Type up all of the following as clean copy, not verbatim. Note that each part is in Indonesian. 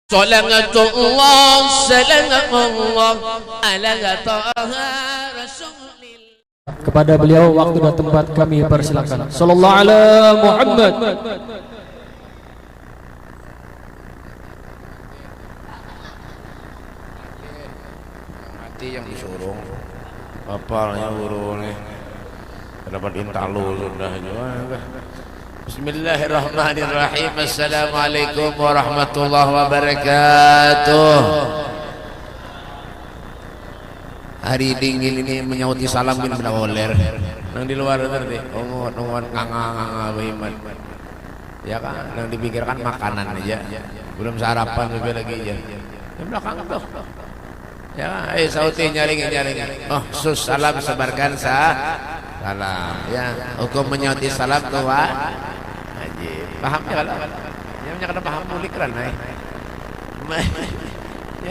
Salatullah salamullah ala taha rasulillah. Kepada beliau waktu dan tempat kami persilakan. Sallallahu ala Muhammad. Mati yang disuruh bapaknya guru nih dapat intalu sudah juga. Bismillahirrahmanirrahim. Assalamualaikum warahmatullahi wabarakatuh. Hari dingin ini menyauti salamin benda oler nang di luar tadi ongot nganga behimat ya kan, yang dipikirkan makanan aja, belum sarapan lebih lagi aja di belakang tuh ya kan. Sauti nyaringin oh sus salam sebarkan salam ya, hukum menyauti salam tua ajib paham ya kalau yang kena paham mulik kan ya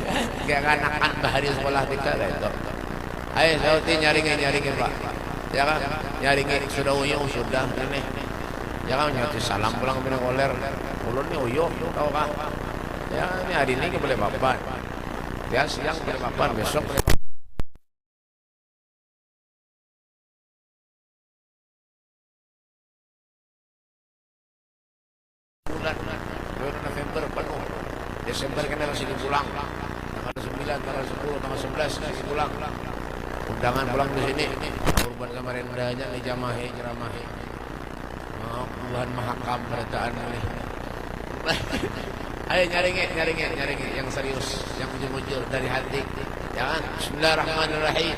kan, kayak anak-anak bahari sekolah tiga itu. Ayo sauti nyaringin pak ya kan, nyaringin sudah uyuh sudah ini ya kan, nyauti salam pulang pinang oler ulun nih uyuh tau kan ya. Ini hari ini boleh papan ya, siang boleh papan, besok boleh bulan November penuh, Desember kan masih pulang tanggal 9, tanggal 10, tanggal 11 masih pulang. Undangan pulang di sini. Kurban kemarin dahnya di jamahi ceramahi. Tuhan Maha Kam beritaan ini. Ayo nyaringin yang serius, yang jujur dari hati. Jangan. Bismillahirrahmanirrahim.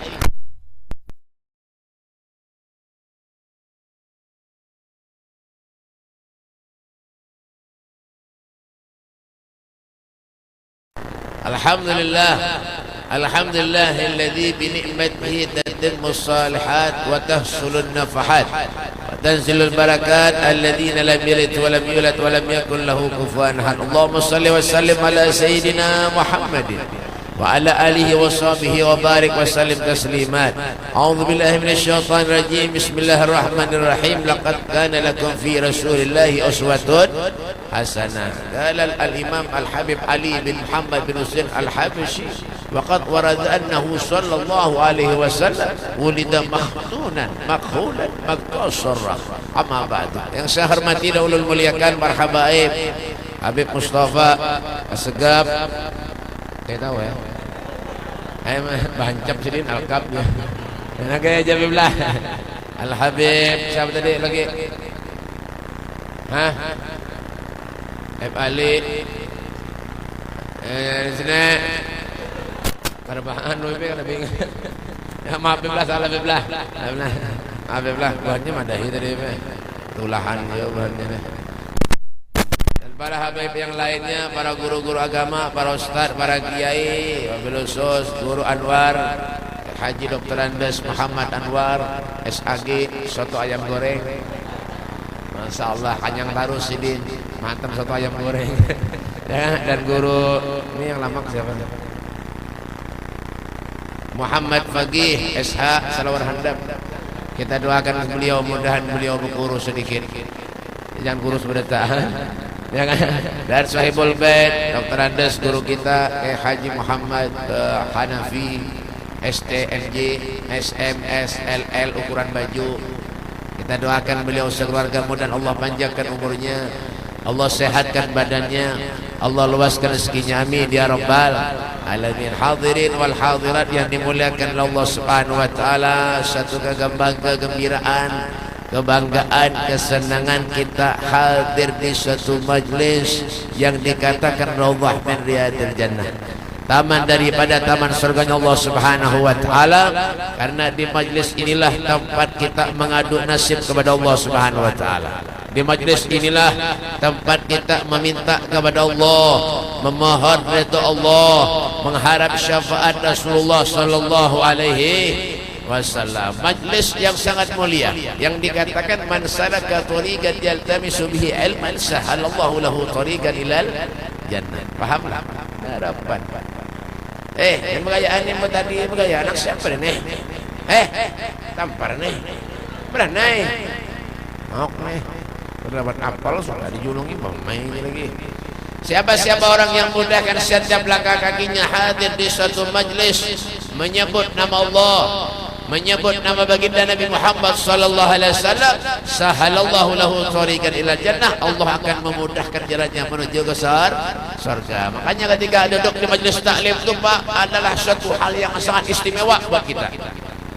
Alhamdulillah. Alhamdulillahilladzi bi ni'matihi tatimmu shalihat wa tahsulun nafahat wa tanzilul barakat alladzina lam yalid wa lam yulad wa lam yakul lahu kufuwan ahad. Allahumma shalli wa sallim ala sayyidina Muhammadin wa ala alihi wa sahbihi wa barik wa sallim taslimat. A'udzu billahi minasyaitonir rajim. Bismillahirrahmanirrahim. Laqad kana lakum fi rasulillahi uswatun hasanah. Qala al-imam al-habib Ali bin Muhammad bin Husain al-Habsyi waqad warada annahu sallallahu alaihi wasallam wulida makhtunan makhulan maktasarra. Amma ba'du. Yang saya hormati dan ulul muliakan marhaba Habib Mustafa Asegaf, saya tahu ya, bahancap sidin alkab ya. Nah gaya jabilah Al-Habib siapa tadi lagi? Hah? Habib Ali. Di sini karbahan lebih kan lebih. Ya maaf belah salah belah. Maaf belah buahnya madahi tadi tulahan ya buahnya. Dan para habib yang lainnya, para guru-guru agama, para ustaz, para kiai, wabil khusus Guru Anwar, Haji Dr. Andes Muhammad Anwar, SAG soto ayam goreng. Masya Allah, kanyang taruh sidin, mantap soto ayam goreng. Ya, dan guru ini yang lama siapa? Muhammad Fagih SH Salawar Handap. Kita doakan beliau, mudahan beliau berkurus sedikit, jangan kurus berdeta. Ya kan? Dan Sahibul Bait Dr. Andes guru kita Haji Muhammad Hanafi STNJ SMS LL ukuran baju. Kita doakan beliau sekeluarga, mudah Allah panjangkan umurnya, Allah sehatkan badannya, Allah luaskan rezekinya, amin ya rabbal alamin. Hadirin wal hadirat yang dimuliakan Allah Subhanahu wa taala, satu kegembiraan, kebanggaan, kesenangan kita hadir di suatu majlis yang dikatakan raudhah min riyadil jannah, taman daripada taman surganya Allah Subhanahu wa taala. Karena di majlis inilah tempat kita mengadu nasib kepada Allah Subhanahu wa taala. Di majlis inilah tempat kita meminta kepada Allah, memohon ridha Allah, mengharap syafaat Rasulullah sallallahu alaihi wasallam. Majlis yang sangat mulia yang dikatakan man salaka tariqan yaltamisu bihi ilman sahalallahu lahu tariqan ilal jannah. Pahamlah harapan. Yang megayaan ini tadi megaya anak siapa nih? Tampar nih. Beranai. Mau nih. Dapat apal soalnya dijulungi pemain lagi. Siapa-siapa orang yang mudahkan setiap langkah kakinya hadir di suatu majlis menyebut nama Allah, menyebut nama baginda Nabi Muhammad sallallahu alaihi wasallam, sahalallahu lahu tariqan ila jannah, Allah akan memudahkan jalannya menuju ke surga. Makanya ketika duduk di majlis taklim itu Pak adalah suatu hal yang sangat istimewa buat kita.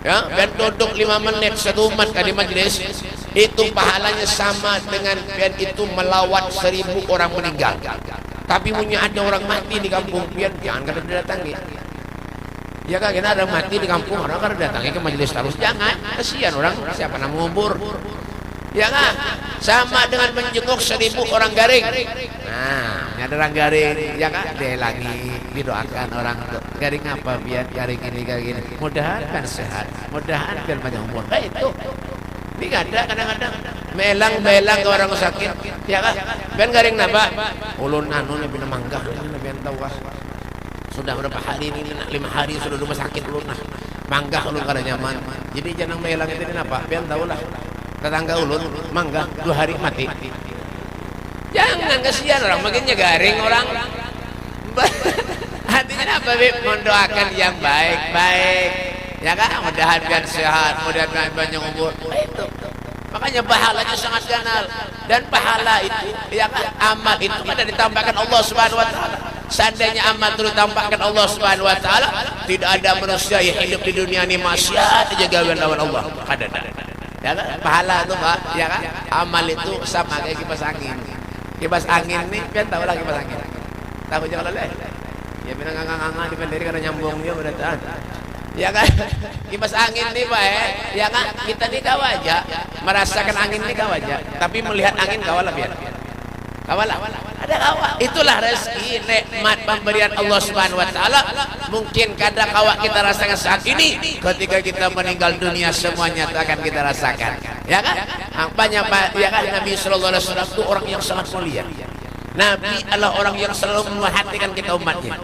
Ya, dan duduk 5 menit satu umat di majlis itu pahalanya sama dengan pian itu melawat 1000 orang meninggal. Tapi punya ada orang mati di kampung pian jangan kada didatangi. Ya kan, kita ada mati di kampung orang kada datangi ke majelis terus, jangan, kasihan orang siapa nak mengubur. Ya kan, sama dengan menjenguk 1000 orang garing. Nah, ada orang garing, ya kan, dia lagi didoakan orang garing apa biar garing ini kayak gini. Mudahan kan sehat, mudahan biar banyak umur. Nah itu, ini ada kadang-kadang melang ke orang sakit, ya kan, biar garing napa? Ulun anu lebih manggah, lebih tahu sudah berapa hari ini, 5 hari sudah rumah sakit ulun nah manggah ulun kada nyaman, jadi jangan melang itu apa biar tahulah tetangga ulun manggah 2 hari mati, jangan kasihan orang makinnya garing orang. Hatinya apa Bib? Mendoakan yang baik-baik, ya kan, mudahan biar sehat, mudahan banyak umur. Itu makanya pahalanya sangat ganal, dan pahala itu ya kan, amal itu kan ditambahkan Allah Subhanahu wa taala. Seandainya amal itu ditampakkan Allah Subhanahu wa taala, tidak ada manusia yang hidup di dunia ini maksiat dijaga lawan Allah. Ada. Ya kan? Pahala itu Pak, ya kan? Amal itu sama kayak kipas angin. Kipas angin nih, kan tahu lah kipas angin. Tahu jangan leleh. Ya benar ngangang-ngangang di pendiri karena nyambung dia berdataan. Ya kan? Kipas angin nih Pak, ya kan? Kita nih kau aja merasakan angin nih kau aja, tapi melihat angin kau lah biar. Kawalah, ada kawak. Itulah rezeki, nikmat pemberian Allah Subhanahu wa taala. Mungkin kadang kawak kita rasakan saat ini, ketika kita meninggal dunia semuanya itu akan kita rasakan. Ya kan? Banyak ya kan, Nabi sallallahu alaihi wasallam itu orang yang sangat mulia. Nabi adalah orang yang selalu memperhatikan kita umatnya.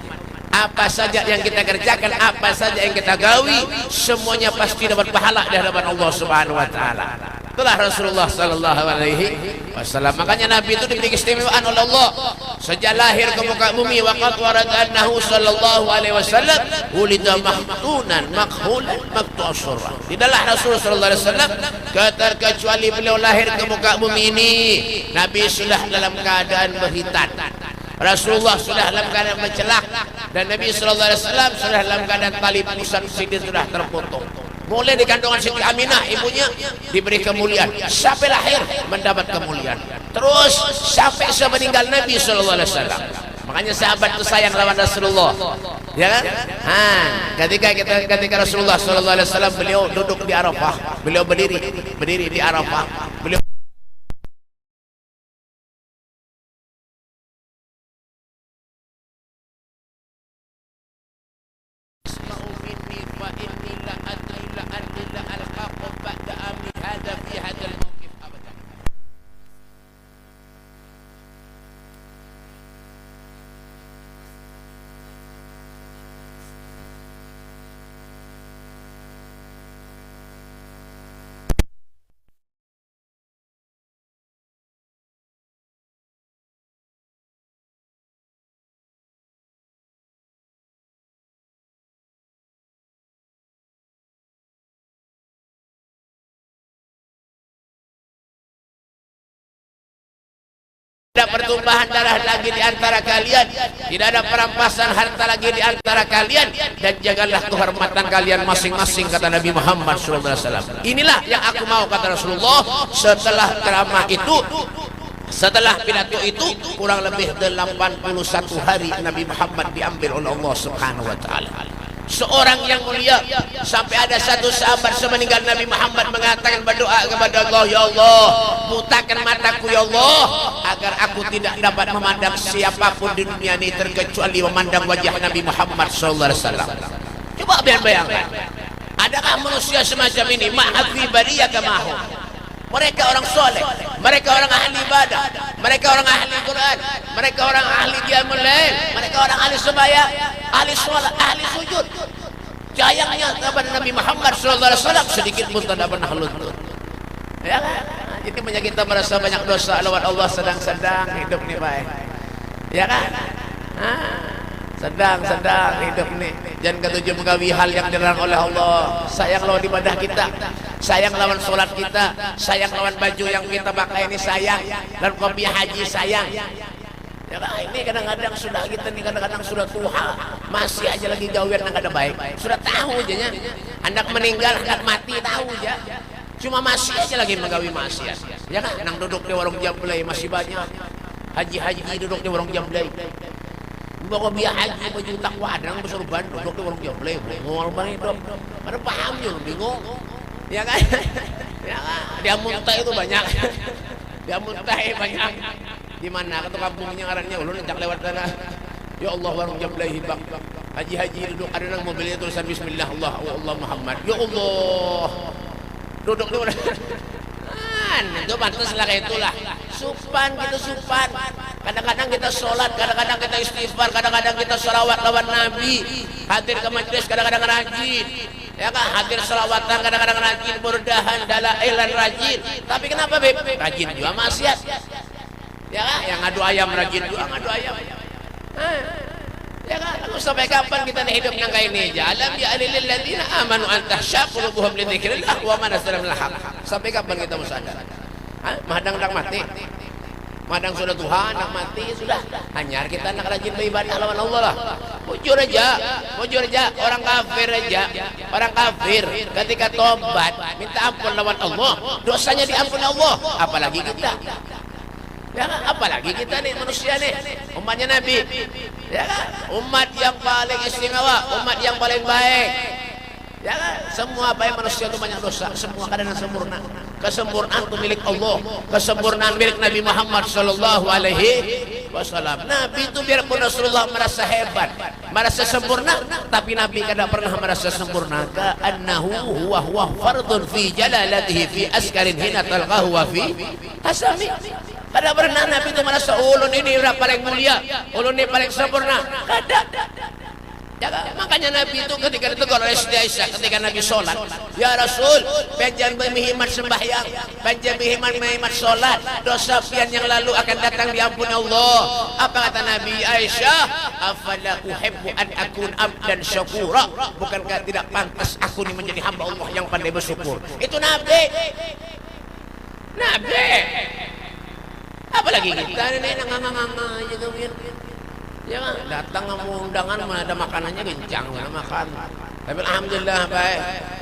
Apa saja yang kita kerjakan, apa saja yang kita gawi, semuanya pasti dapat pahala di hadapan Allah Subhanahu wa taala. Itulah Rasulullah sallallahu alaihi wasallam. Makanya Nabi itu diberi keistimewaan oleh Allah sejak lahir ke muka bumi. Waqad warada annahu sallallahu alaihi wasallam ulida mahtunan makhulan maqtu'as surah. Tidaklah Rasulullah sallallahu alaihi wasallam kecuali beliau lahir ke muka bumi ini, Nabi sudah dalam keadaan berhitan. Rasulullah sudah dalam keadaan mencelak, dan Nabi sallallahu alaihi wasallam sudah dalam keadaan tali pusat sidin sudah terputus. Mulai di kandungan Siti Aminah ibunya diberi kemuliaan, sampai lahir mendapat kemuliaan, terus sampai meninggal Nabi sallallahu alaihi wasallam. Makanya sahabat itu sayang lawan Rasulullah, ya kan? Ketika Rasulullah sallallahu alaihi wasallam beliau duduk di Arafah, beliau berdiri di Arafah, beliau tidak pertumpahan darah lagi di antara kalian, tidak ada perampasan harta lagi di antara kalian, dan jagalah kehormatan kalian masing-masing, kata Nabi Muhammad SAW. Inilah yang aku mau, kata Rasulullah. Setelah ceramah itu, setelah pidato itu, kurang lebih 81 hari Nabi Muhammad diambil oleh Allah Subhanahu wa taala. Seorang yang mulia, sampai ada satu sahabat semeninggal Nabi Muhammad mengatakan, berdoa kepada Allah, ya Allah, butakan mataku ya Allah, agar aku tidak dapat memandang siapapun di dunia ini terkecuali memandang wajah Nabi Muhammad sallallahu alaihi wasallam. Coba bayangkan, adakah manusia semacam ini? Ma'afi bariyaka ma'hum. Mereka orang soleh, mereka orang ahli ibadah, mereka orang ahli Quran, mereka orang ahli qiyamul lail, mereka orang ahli sembahyang, ahli sholat, ahli sujud. Sayangnya kepada Nabi Muhammad SAW sedikit pun tidak pernah luntur. Ya kan? Jadi banyak kita merasa banyak dosa lawan Allah sedang-sedang hidup nih baik. Ya kan? Sedang hidup nih. Jangan ketujuh menggawi hal yang dilarang oleh Allah. Sayang lawan ibadah kita, sayang lawan sholat kita, sayang lawan baju yang kita pakai ini sayang, dan kopiah haji sayang. Ya kan? Ini kadang-kadang sudah kita nih, kadang-kadang sudah tua, masih aja lagi gawian yang kada baik. Sudah tahu aja nya, hendak meninggal, hendak mati tahu aja. Cuma masih aja lagi menggawi maksiat. Ya kan? Nang duduk di warung jamblay masih banyak. Haji-haji duduk di warung jamblay. Bawa biar haji baju takwa dan bersorban duduk di warung jamblay. Ngomong bang itu. Pada paham juga bingung. Ya kan? Ya kan? Dia muntah itu banyak. Dia muntah banyak. Di mana ke kampungnya ngarannya ulun tak lewat sana. Ya Allah warung jamblay hibak. Haji-haji duduk ada nang mobilnya tulisan bismillah Allah Muhammad. Ya Allah. Duduk di warung. Itu pantaslah kayak itulah. Supan gitu supan. Kadang-kadang kita sholat, kadang-kadang kita istighfar, kadang-kadang kita sholawat lawan Nabi. Hadir ke majlis, kadang-kadang rajin. Ya kan, hadir sholawatan, kadang-kadang rajin, burdahan, dalailan rajin. Tapi kenapa Beb? Rajin juga maksiat. Ya kan, yang ngadu ayam rajin juga ngadu ayam. Ya kan, aku sampai kapan kita nih hidup yang kayak ini aja? Alam ya alil ladzina amanu an tahsya qulubuhum li dzikrillah wa ma nazala minal haqq. Sampai kapan kita mau sadar? Madang dak mati. Madang sudah Tuhan, nak mati sudah. Hanyar kita nak rajin beribadah lawan Allah lah. Bujur aja, orang kafir aja. Orang kafir ketika tobat, minta ampun lawan Allah, dosanya diampuni Allah. Apalagi kita. Ya kan? Apalagi kita nih manusia nih, umatnya Nabi. Ya kan? Umat yang paling istimewa, umat yang paling baik. Ya kan? Semua baik manusia itu banyak dosa, semua kadang sempurna. Kesempurnaan itu milik Allah, kesempurnaan milik Nabi Muhammad sallallahu alaihi wasallam. Nabi itu biarpun Rasulullah merasa hebat, merasa sempurna, tapi Nabi kada pernah merasa sempurna. Ka'annahu huwa fardun fi jalalatihi fi askarin hina talqahu wa fi hasami. Kada pernah Nabi itu merasa ulun ini udah paling mulia, ulun ini paling sempurna. Kada. Ya, makanya Nabi itu ketika ditegur oleh Siti Aisyah ketika Nabi sholat, ya Rasul, panjang berhimat sembahyang, panjang berhimat sholat, dosa pian yang lalu akan datang diampuni Allah. Apa kata Nabi? Aisyah, afala uhibbu an akun abdan syakura. Bukankah tidak pantas aku ini menjadi hamba Allah yang pandai bersyukur? Itu Nabi. Apalagi kita ini nganga-nganga aja gawin. Ya kan? Datang mau undangan mana ada makanannya kencang mana makan. Tapi alhamdulillah baik.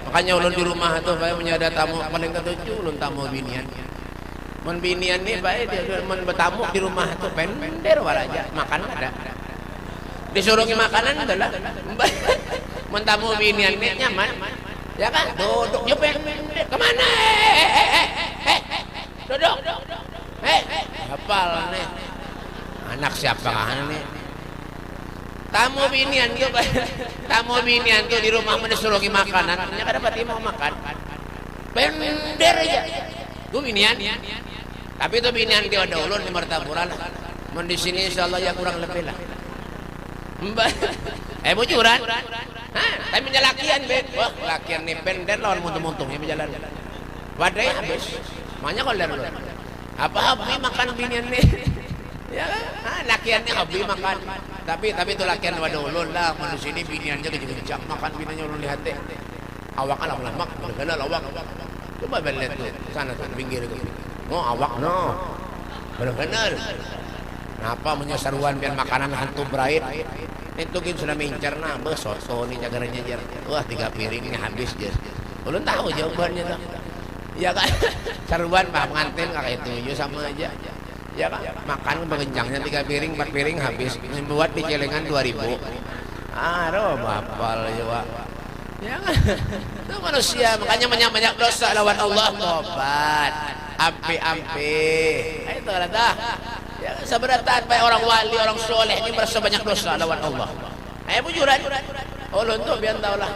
Makanya ulun di rumah tuh baik punya ada tamu paling ketujuh ulun tamu binian. Mun binian nih baik dia mun bertamu di rumah tuh pender waraja makan ada. Disuruh makanan adalah. Mun tamu binian nih nyaman. Ya kan? Duduknya pender. Kemana? Duduk. Hafal nih. Anak siapa kan nih? Tamu binian tuh di rumah mensuruhi makanan, ternyata dapat mau makan. Bender aja. Tuh binian. Tapi itu binian dia ada ulun di Martapura lah. Mun di sini insyaallah ya kurang lebih lah. Bujuran. Tapi menjalakian be. Wah, lakian nih bender lawan muntung-muntungnya berjalan. Wadai habis. Makanya kalau dari ulun. Apa habis makan binian nih? Ya kan? Lakiannya hobi makan. Tapi itu lakian wadah ulun lah. Di sini biniannya kencang makan biniannya ulun lihat deh. Awak alam lamak, benar awak. Coba balik tuh sana tuh pinggir itu. Oh awak no. Benar. Kenapa menyesaruan biar makanan hantu berait? Itu kan sudah mincar nah, soto nih cagaranya jar. Wah 3 piring ini habis jar. Ulun tahu jawabannya tuh. Ya kan? Saruan pak pengantin kayak itu sama aja. Ya kan? Makan begencangnya 3 piring 4 piring habis. Membuat di celengan 2000. Roh bapal ya. Ya kan? Itu manusia makanya banyak dosa lawan Allah tobat. Ampe. Itu kata. Ya seberatan baik orang wali, orang soleh ini merasa banyak dosa lawan Allah. Bujuran. Ulun tuh biar tahu lah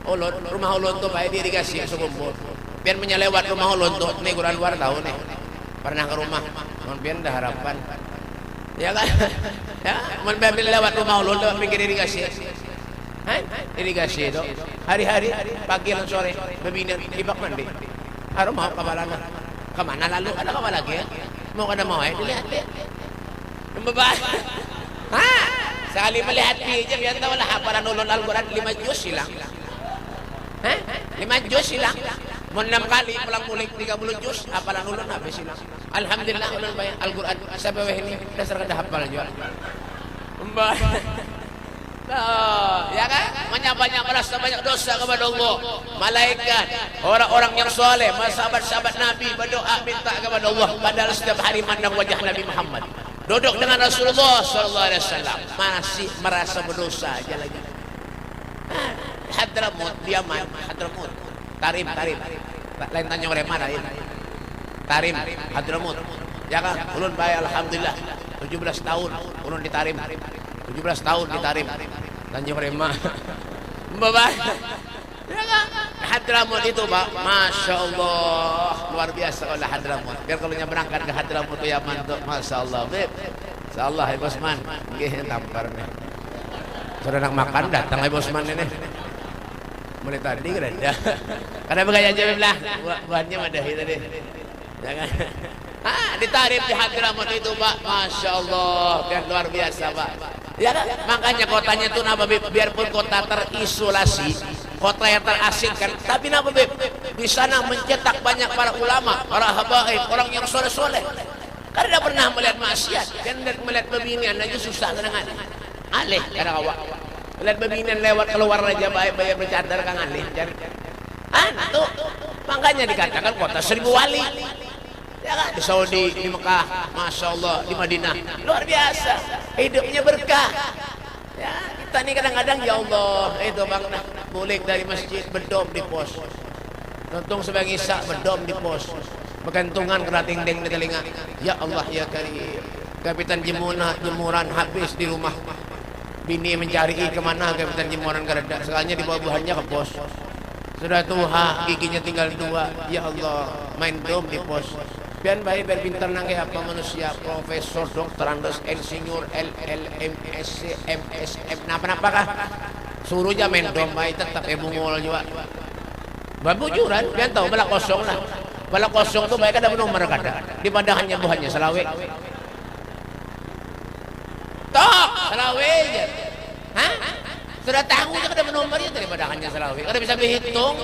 ulun rumah ulun tuh baik diirigasi sekumpul. Biar menyelewat rumah ulun tuh nih kurang luar tahu nih. Pernah ke rumah, mun biar dah harapan. Ya kan? Ya, mun biar lewat rumah ulun tuh pinggir irigasi. Irigasi itu. Hari-hari pagi dan sore bebinian ibak mandi. Harum mau ke balana. Kemana lalu? Ada kemana lagi ya? Mau kada mau dilihat. Mbak. Sekali melihat aja biar tahu lah hafalan ulun Al-Quran 5 juz hilang. 5 juz hilang. Mau 6 kali pulang mulik 30 juz hafalan ulun habis hilang. Alhamdulillah ulun bayar Al-Quran sampai ini dasar kada hafal juga. Mbak. Ya kan? Banyak-banyak merasa banyak dosa kepada Allah. Malaikat, orang-orang yang soleh, sahabat-sahabat Nabi berdoa minta kepada Allah. Padahal setiap hari mandang wajah Nabi Muhammad, duduk dengan Rasulullah SAW, masih merasa berdosa aja lagi. Hadramut, Yaman, Hadramut, Tarim. Lain tanya orang mana ini? Tarim, Hadramut. Ya kan? Ulun bayar alhamdulillah 17 tahun ulun di Tarim. 17 tahun di Tarim. Tanjung Rema. Mbak. Ya kan? Hadramut itu, Pak. Masya Allah. Luar biasa oleh Hadramut. Biar kalau berangkat ke Hadramut ke Yaman tuh, Masya Allah, Beb. Masya Allah, Ibu Osman. Gih, tampar nih. Sudah nak makan, datang Ibu Osman ini. Mulai tadi kira dah. Karena begaya aja, Beb lah. Buahnya madahi tadi. Ya kan? Ditarik di Hadramut itu, Pak. Masya Allah. Biar luar biasa, Pak. Ya kan? Makanya kotanya itu napa Beb, biarpun kota terisolasi, kota yang terasingkan, tapi napa Beb, di sana mencetak banyak para ulama, para habaib, orang yang soleh-soleh. Karena pernah melihat maksiat, kan melihat pembinaan aja susah tenangan. Alih karena awak. Melihat pembinaan lewat keluar aja bayar bercadar kang alih. Tuh. Makanya dikatakan kota 1000 wali. Ya kan? Di Saudi, di Mekah, Masya Allah, di Madinah, luar biasa, hidupnya berkah. Ya, kita ini kadang-kadang ya Allah, itu bang, mulik dari masjid, bedom di pos, nonton sebagai isak, bedom di pos, bergantungan kena ting-ting di telinga. Ya Allah ya Karim, kapitan jemuran habis di rumah, bini mencari kemana kapitan jemuran kereda, sekalinya dibawa buahnya ke pos. Sudah tua, giginya tinggal 2. Ya Allah, main dom di pos. Biar baik berpintar nangge apa manusia, profesor, dokter, andos, insinyur, LL, MSc, MSM, napa-napa kah? Suruh aja main dom baik tetap mungol juga. Babujuran, biar tahu bala kosong lah. Bala kosong tuh baik ada nomor kada. Di padahannya buahnya selawe. Tok, selawe aja. Hah? Sudah tahu aja kada nomornya daripada hanya selawe. Kada bisa berhitung.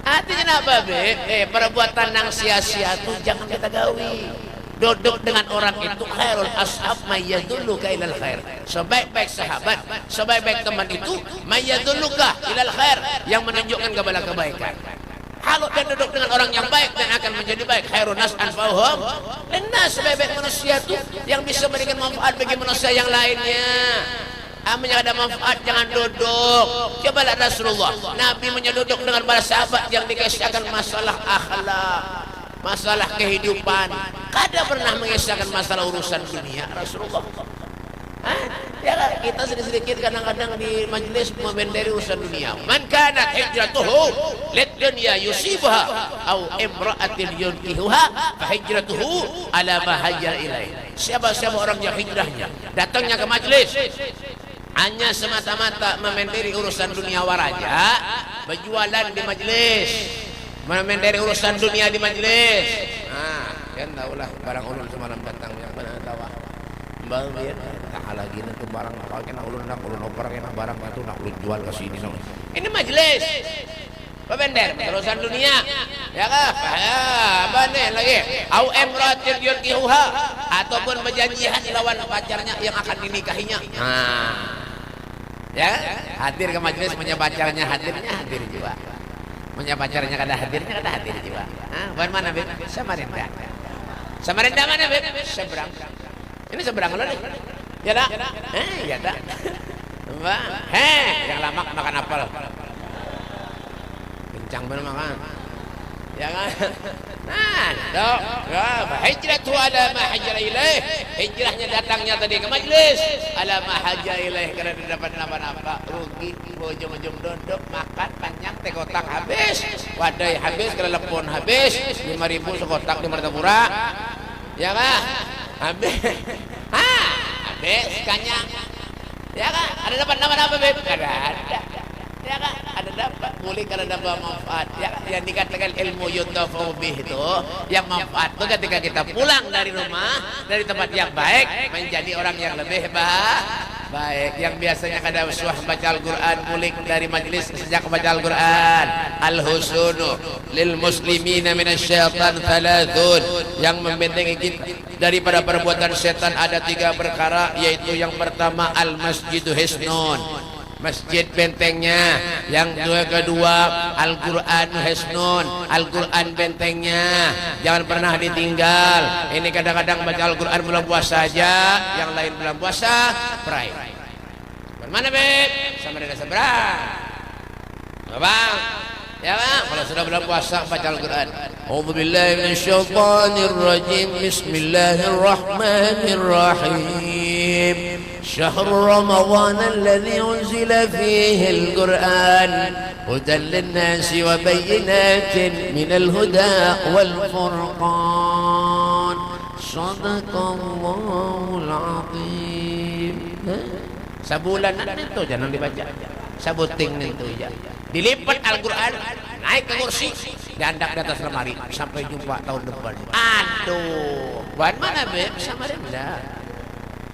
Artinya apa, Beb? Perbuatan yang sia-sia itu jangan kita gawi. Duduk dengan orang itu khairul ashab mayyadulluka ilal khair. Sebaik-baik sahabat, sebaik-baik teman itu mayyadulluka ilal khair, yang menunjukkan kepada kebaikan. Kalau dia duduk dengan orang yang baik dan akan menjadi baik, khairun nas anfa'uhum linnas, sebaik-baik manusia itu yang bisa memberikan manfaat bagi manusia yang lainnya. Yang ada manfaat jangan duduk. Coba lihat Rasulullah, Nabi menyeduduk dengan para sahabat yang dikisahkan masalah akhlak, masalah kehidupan. Kada pernah mengisahkan masalah urusan dunia Rasulullah. Ya kan? Kita sedikit-sedikit kadang-kadang di majelis membenderi urusan dunia. Man kana hijratuhu lid dunya yusibha au imra'atin yunkihuha fa hijratuhu ala ma hajara ilaih. Siapa-siapa orang yang hijrahnya datangnya ke majelis hanya semata-mata memenderi urusan dunia waraja, berjualan di majelis, memenderi urusan dunia di majelis. Kan tahulah barang ulun semalam datang yang mana tahu. Mbak biar tak lagi nanti barang apa kena ulun oper kena barang itu nak ulun jual ke sini. Ini majelis. Memender urusan dunia. Ya kah? Apa nih lagi? Au imratin yurkihuha, ataupun berjanjian lawan pacarnya yang akan dinikahinya. Ya, hadir ke majelis, punya pacarnya hadirnya hadir juga, punya pacarnya kada hadirnya kada hadir juga. Bukan mana Beb? Samarinda. Samarinda mana Beb? Seberang. Ini seberang lo nih. Ya dah. Ya dah. Mbak. Yang lama makan apel. Kencang bener makan. Ya kan? Dok. Hijratu ala ma hajara ilaih. Hijrahnya datangnya tadi ke majlis. Ala ma hajara ilaih, karena dia dapat napa-napa. Rugi, ujung-ujung duduk makan panjang teh kotak habis. Wadai habis, kelepon habis. 5.000 sekotak di Martapura. Ya kan? Habis. Habis kanyang. Ya kan? Ada dapat napa-napa Beb? Ada. Ya kan? Ada dapat boleh karena dapat manfaat. Yang dikatakan ilmu yuntafa'u bih itu, yang manfaat itu ketika kita pulang dari rumah, dari tempat yang baik, menjadi orang yang lebih baik. Yang biasanya kada usah baca Al-Quran, pulik dari majlis sejak baca Al-Quran. Al-husunu lil muslimina minasyaitan thalathun, yang membentengi kita daripada perbuatan setan ada 3 perkara, yaitu yang pertama al-masjidu hisnun, masjid bentengnya. Yang kedua Al-Quran hisnun, Al-Quran bentengnya, jangan pernah ditinggal. Ini kadang-kadang baca Al-Quran bulan puasa aja, yang lain bulan puasa pray. Mana Beb? Sama dengan seberang Bang, ya Bang, kalau sudah bulan puasa baca Al-Quran. A'udzubillahi minasyaitonirrajim. Bismillahirrahmanirrahim. شهر رمضان الذي أنزل فيه القرآن هدى للناس وبينات من الهدى والفرقان صدق الله العظيم. Sabulanan itu jangan dibaca, sabuting itu ya. Dilipat Al-Quran, naik ke kursi, dandak di atas lemari sampai jumpa tahun depan. Aduh, buat mana Beb? Samarinda.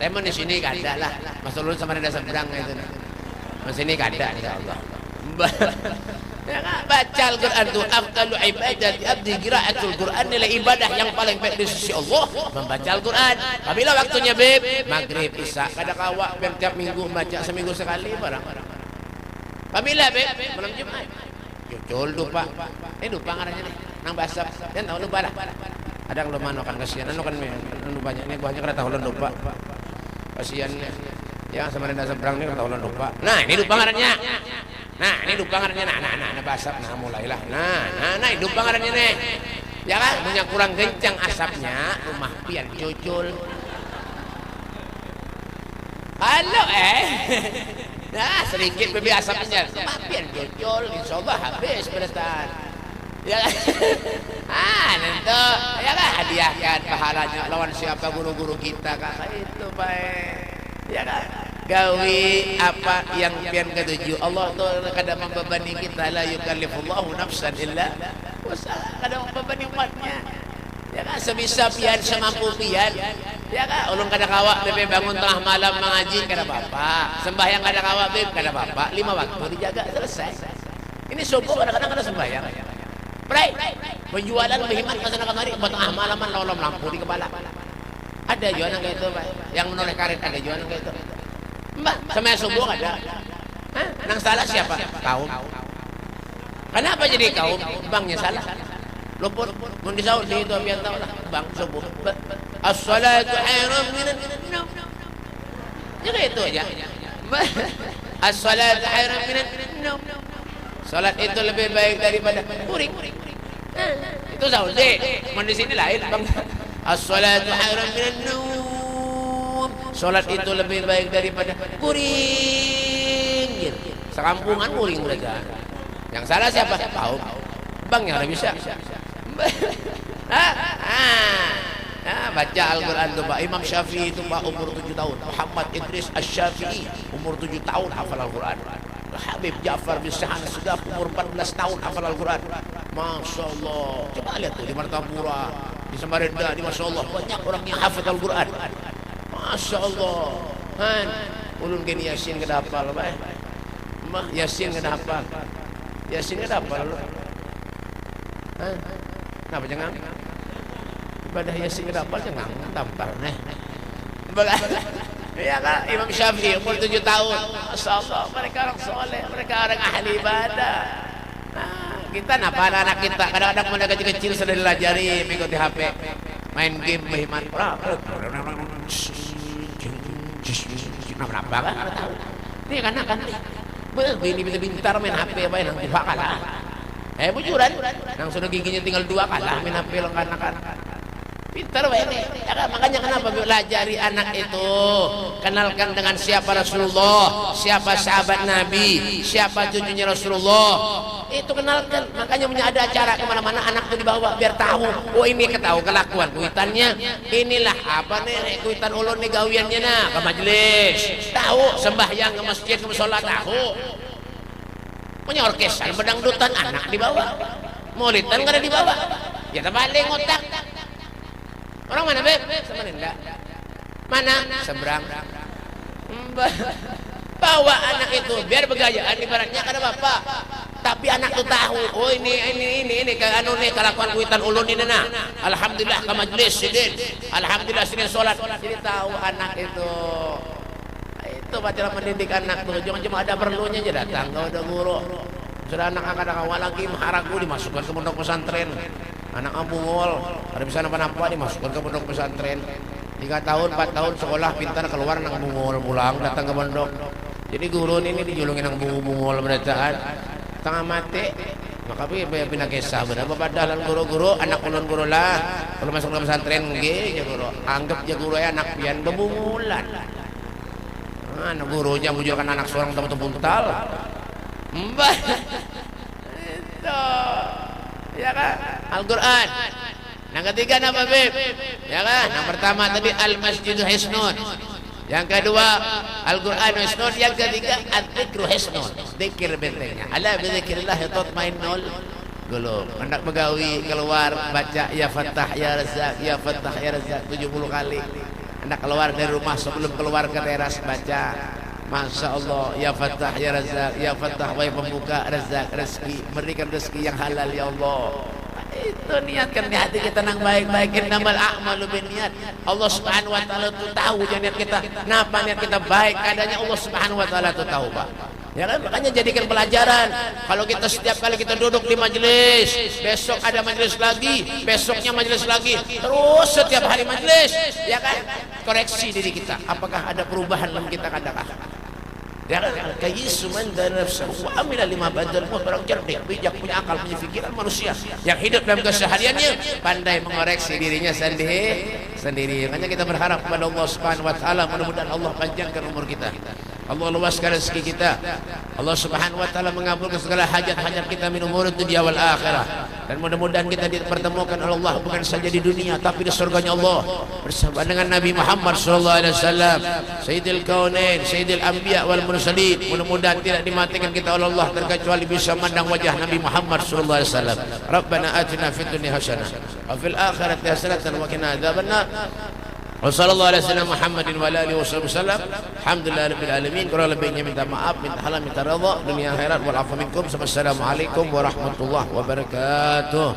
Teman di sini kada lah, Mas Ulun sama ada seberang itu. Mas sini kada insyaallah. Ya kan, baca Al-Quran itu afdalu ibadati abdi qiraatul Quran, nilai ibadah yang paling baik di sisi Allah membaca Al-Quran. Apabila waktunya Beb, maghrib, isya, kada kawa tiap minggu baca seminggu sekali barang. Apabila Beb, malam Jumat. Jol lupa. Lupa ngarannya nih. Nang basap. Dan tahu lupa lah. Ada yang lupa kan kasihan, kan banyak nih banyak kada tahu lupa. Kasihannya ya sama ada seberang ini kata ulang lupa. Nah ini lupa ngarannya. Nah ini lupa ngarannya. Nah basap. Nah mulailah. Nah ini lupa ngarannya nih. Ya kan punya kurang kencang asapnya, rumah pian cucul. Halo nah sedikit lebih asapnya, rumah pian cucul. Insyaallah habis beresan. Ya kan? Nanti ya kan hadiahkan pahalanya lawan siapa guru-guru kita kakak itu baik. Ya kan? Gawi apa yang pian ketujuh. Allah tuh kadang membebani kita, la yukallifullahu nafsan illa wus'aha. Kadang membebani umatnya. Ya kan sebisa pian semampu pian. Ya kan ulun kada kawak bebe bangun tengah malam mengaji kada apa-apa. Sembahyang kada kawak bebe kada apa-apa. 5 waktu dijaga selesai. Ini subuh kadang-kadang kada sembahyang. Pray, penjualan berhemat ke sana kemari, buat malaman lolom lampu di kepala. Ada jualan kayak itu, Pak. Yang menoleh karet ada jualan kayak itu. Mbak, sama subuh ada. Hah? Nang salah siapa? Kaum. Kenapa jadi kaum? Bangnya salah. Luput, mun disaut di itu biar tahu lah. Bang subuh. As-salatu khairum minan naum. Jadi itu aja. As-salatu khairum minan naum. Salat itu lebih baik daripada kuring. Itu sahur sih. Mau di sini lain bang. As-salatu khairum minan naum. Salat itu lebih baik daripada kuring. Sekampungan kuring mereka. Yang salah siapa? Tahu. Bang yang bisa. Baca Al-Quran itu Pak. Imam Syafi'i itu Pak umur 7 tahun. Muhammad Idris Asy-Syafi'i umur 7 tahun hafal Al-Quran. Habib Ja'far bin Sahan sudah umur 14 tahun hafal Al-Quran. Masya Allah. Coba lihat tuh di Martapura, di Samarinda, di Masya Allah banyak orang yang hafal Al-Quran. Masya Allah. Ulun kini Yasin kada hafal Pak. Yasin kada hafal. Yasin kada hafal. Kenapa jangan? Ibadah Yasin kada hafal jangan tampar nih. Ya kan Imam Syafi'i umur 7 tahun. Masya Allah, mereka orang soleh, mereka orang ahli ibadah. Kita napa anak kita kadang-kadang mulai kecil-kecil sudah dilajari mengikuti HP, main game berhiman. Kenapa kan? Tahu. Ini kan ini pintar main HP apa yang dua kalah. Bujuran, yang sudah giginya tinggal 2 kalah main HP anak-anak. Pintar ini, ya kan? Makanya kenapa belajari anak itu, kenalkan dengan siapa Rasulullah, siapa sahabat Nabi, siapa cucunya Rasulullah, itu kenalkan. Makanya punya ada acara kemana-mana anak itu dibawa biar tahu, oh ini ketahu kelakuan kuitannya, inilah apa nih kuitan ulun nih gawiannya ke majelis, tahu sembahyang ke masjid ke musola tahu. Punya orkestra bedangdutan anak dibawa, maulidan kada dibawa, ya terbalik ngotak. Orang mana beb? Samarinda. Mana? Seberang. Bawa anak itu biar begayaan ibaratnya kada apa. Tapi anak tuh tahu, oh ini kayak anu nih kelakuan kuitan ulun ini nah. Alhamdulillah ke majlis sidin. Alhamdulillah sidin sholat. Jadi tahu anak itu. Itu bacaan mendidik anak tuh. Jangan cuma ada perlunya aja datang kalau ada guru. Sudah anak akan awal lagi maharaku dimasukkan ke pondok pesantren. Anak ambungol, ada bisa napa-napa dimasukkan ke pondok pesantren. 3 tahun, 4 tahun sekolah pintar keluar nang bungol pulang datang ke pondok. Jadi guru ini dijulungin nang bungol berdasaan tengah mati. Maka pindah kisah berapa padahal guru-guru anak ulun guru lah. Kalau masuk ke pesantren nggih ya guru. Anggap ya guru ya anak pian bebungulan. Anak guru aja bujurkan anak seorang teman buntal. Mbah. Itu. Ya kan? Al-Qur'an. Yang ketiga apa beb? Ya kan? Yang pertama tadi Al-Masjidu Hisnun. Yang kedua Al-Qur'an Hisnun. Yang ketiga Al-Dzikru Hisnun. Zikir bentengnya. Ala bizikrillah tatmainnul qulub. Hendak begawi keluar baca ya Fattah ya Razzaq ya Fattah ya Razzaq 70 kali. Hendak keluar dari rumah sebelum keluar ke teras baca Masya Allah ya Fattah ya Razzaq ya Fattah wahai pembuka Razzaq rezeki berikan rezeki yang halal ya Allah. Itu niatkan di hati kita nang baik-baik. Innamal a'malu binniyat. Allah Subhanahu wa taala itu tahu niat kita. Napa niat kita baik adanya Allah Subhanahu wa taala itu tahu, Pak. Ya kan makanya jadikan pelajaran. Kalau kita setiap kali kita duduk di majelis, besok ada majelis lagi, besoknya majelis lagi, terus setiap hari majelis, ya kan? Koreksi diri kita. Apakah ada perubahan dalam kita kadang-kadang? Ya kan kayisuman dan nafsuhu wa amila lima badal orang cerdik bijak punya akal punya pikiran manusia yang hidup dalam kesehariannya pandai mengoreksi dirinya sendiri. Makanya kita berharap kepada Allah Subhanahu wa taala mudah-mudahan Allah panjangkan umur kita. Allah luaskan rezeki kita. Allah Subhanahu wa taala mengabulkan segala hajat-hajat kita min umur dunia wal akhirah. Dan mudah-mudahan kita dipertemukan oleh Allah bukan saja di dunia tapi di surganya Allah bersama dengan Nabi Muhammad sallallahu alaihi wasallam, Sayyidil Kaunain, Sayyidil Anbiya wal Mursalin. Mudah-mudahan tidak dimatikan kita oleh Allah terkecuali bisa memandang wajah Nabi Muhammad sallallahu alaihi wasallam. Rabbana atina fid dunya hasanah wa fil akhirati hasanah wa qina adzabannar. Wassallallahu ala sayyidina Muhammadin wa ala alihi wasallam. Alhamdulillah rabbil alamin. Kurang lebihnya minta maaf, minta halal, minta redha dunia akhirat wal afu minkum. Wassalamualaikum warahmatullahi wabarakatuh.